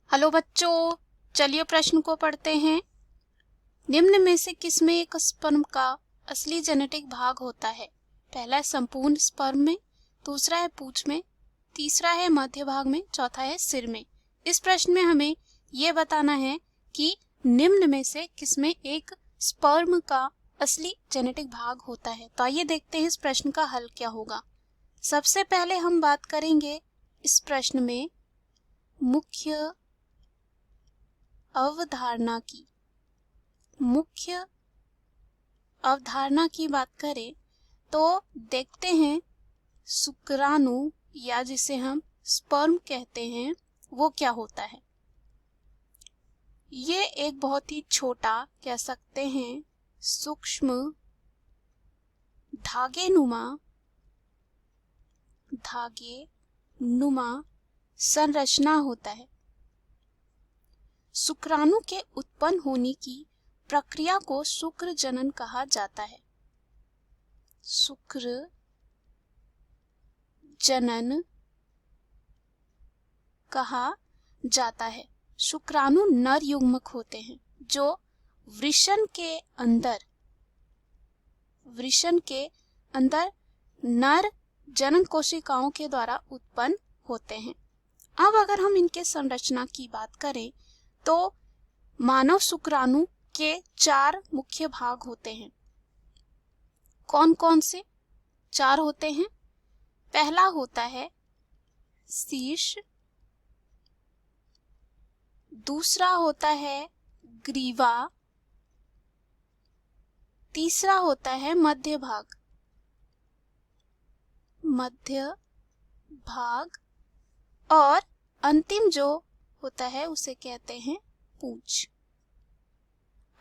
Hello बच्चों, चलिए प्रश्न को पढ़ते हैं। निम्न में से किसमें एक स्पर्म का असली जेनेटिक भाग होता है? पहला है संपूर्ण स्पर्म में, दूसरा है पूंछ में, तीसरा है मध्य भाग में, चौथा है सिर में। इस प्रश्न में हमें यह बताना है कि निम्न में से किसमें एक स्पर्म का असली जेनेटिक भाग होता है। तो आइए देखते हैं इस प्रश्न का हल क्या होगा। सबसे पहले हम बात करेंगे इस प्रश्न में मुख्य अवधारणा की बात करें तो देखते हैं शुक्राणु या जिसे हम स्पर्म कहते हैं वो क्या होता है। ये एक बहुत ही छोटा, कह सकते हैं सूक्ष्म धागे नुमा संरचना होता है। शुक्राणु के उत्पन्न होने की प्रक्रिया को शुक्र जनन कहा जाता है। शुक्र जनन कहा जाता है। शुक्राणु नर युग्मक होते हैं जो वृषण के अंदर नर जनन कोशिकाओं के द्वारा उत्पन्न होते हैं। अब अगर हम इनके संरचना की बात करें तो मानव शुक्राणु के 4 मुख्य भाग होते हैं। कौन कौन से 4 होते हैं? पहला होता है शीर्ष, दूसरा होता है ग्रीवा, तीसरा होता है मध्य भाग और अंतिम जो होता है उसे कहते हैं पूंछ।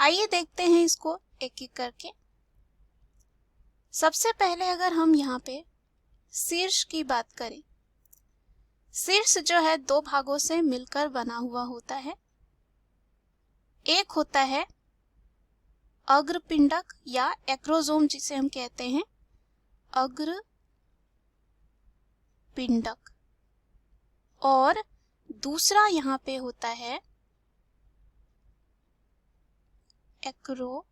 आइए देखते हैं इसको एक एक करके। सबसे पहले अगर हम यहाँ पे शीर्ष की बात करें, शीर्ष जो है 2 भागों से मिलकर बना हुआ होता है। एक होता है अग्रपिंडक या एक्रोसोम जिसे हम कहते हैं अग्रपिंडक, और दूसरा यहाँ पे होता है एक्रोसोम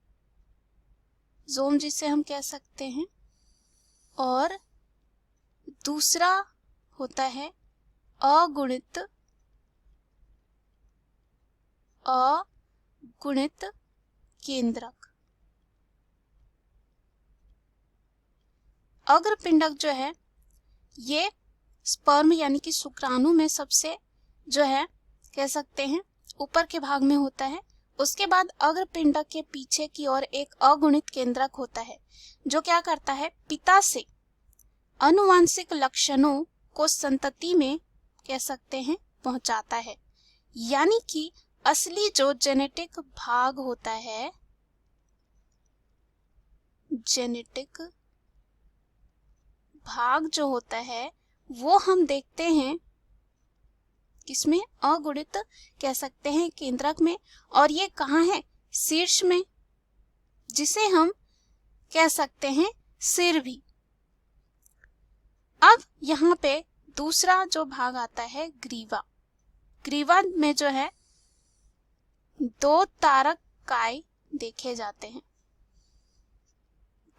जिसे हम कह सकते हैं, और दूसरा होता है अगुणित केंद्रक। अग्रपिंडक जो है ये स्पर्म यानी कि शुक्राणु में सबसे जो है कह सकते हैं ऊपर के भाग में होता है। उसके बाद अग्रपिंडक के पीछे की ओर एक अगुणित केंद्रक होता है जो क्या करता है, पिता से आनुवांशिक लक्षणों को संतति में कह सकते हैं पहुंचाता है। यानी कि असली जो जेनेटिक भाग होता है, जेनेटिक भाग जो होता है वो हम देखते हैं किसमें, अगुणित कह सकते हैं केंद्रक में, और ये कहाँ है, शीर्ष में, जिसे हम कह सकते हैं सिर भी। अब यहाँ पे दूसरा जो भाग आता है ग्रीवा में जो है 2 तारक काय देखे जाते हैं।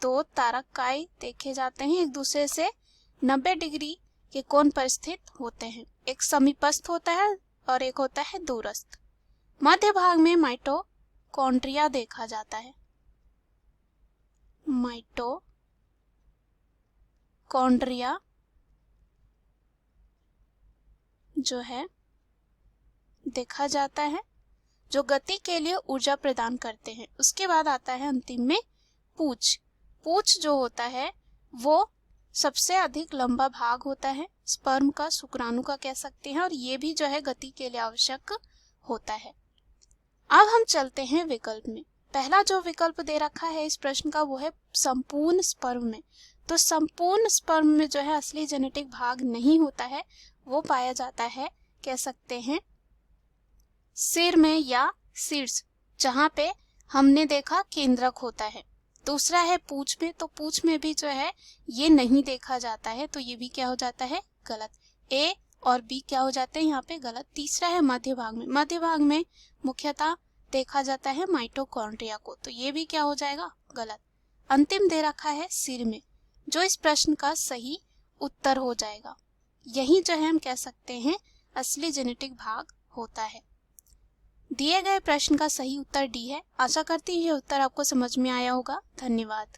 2 तारक काय देखे जाते हैं, एक दूसरे से 90 डिग्री के कोण पर स्थित होते हैं। एक समीपस्थ होता है और एक होता है दूरस्थ। मध्य भाग में माइटोकॉन्ड्रिया देखा जाता है। माइटोकॉन्ड्रिया जो है देखा जाता है जो गति के लिए ऊर्जा प्रदान करते हैं। उसके बाद आता है अंतिम में पूंछ जो होता है वो सबसे अधिक लंबा भाग होता है स्पर्म का, शुक्राणु का कह सकते हैं, और ये भी जो है गति के लिए आवश्यक होता है। अब हम चलते हैं विकल्प में। पहला जो विकल्प दे रखा है इस प्रश्न का वो है संपूर्ण स्पर्म में। तो संपूर्ण स्पर्म में जो है असली जेनेटिक भाग नहीं होता है, वो पाया जाता है कह सकते हैं सिर में या शीर्ष, जहां पे हमने देखा केंद्रक होता है। दूसरा है पूंछ में, तो पूंछ में भी जो है ये नहीं देखा जाता है, तो ये भी क्या हो जाता है, गलत। ए और बी क्या हो जाते हैं यहाँ पे गलत। तीसरा है मध्य भाग में। मध्य भाग में मुख्यतः देखा जाता है माइटोकॉन्ड्रिया को, तो ये भी क्या हो जाएगा गलत। अंतिम दे रखा है सिर में, जो इस प्रश्न का सही उत्तर हो जाएगा। यही जो है हम कह सकते हैं असली जेनेटिक भाग होता है। दिए गए प्रश्न का सही उत्तर डी है। आशा करती हूँ ये उत्तर आपको समझ में आया होगा। धन्यवाद।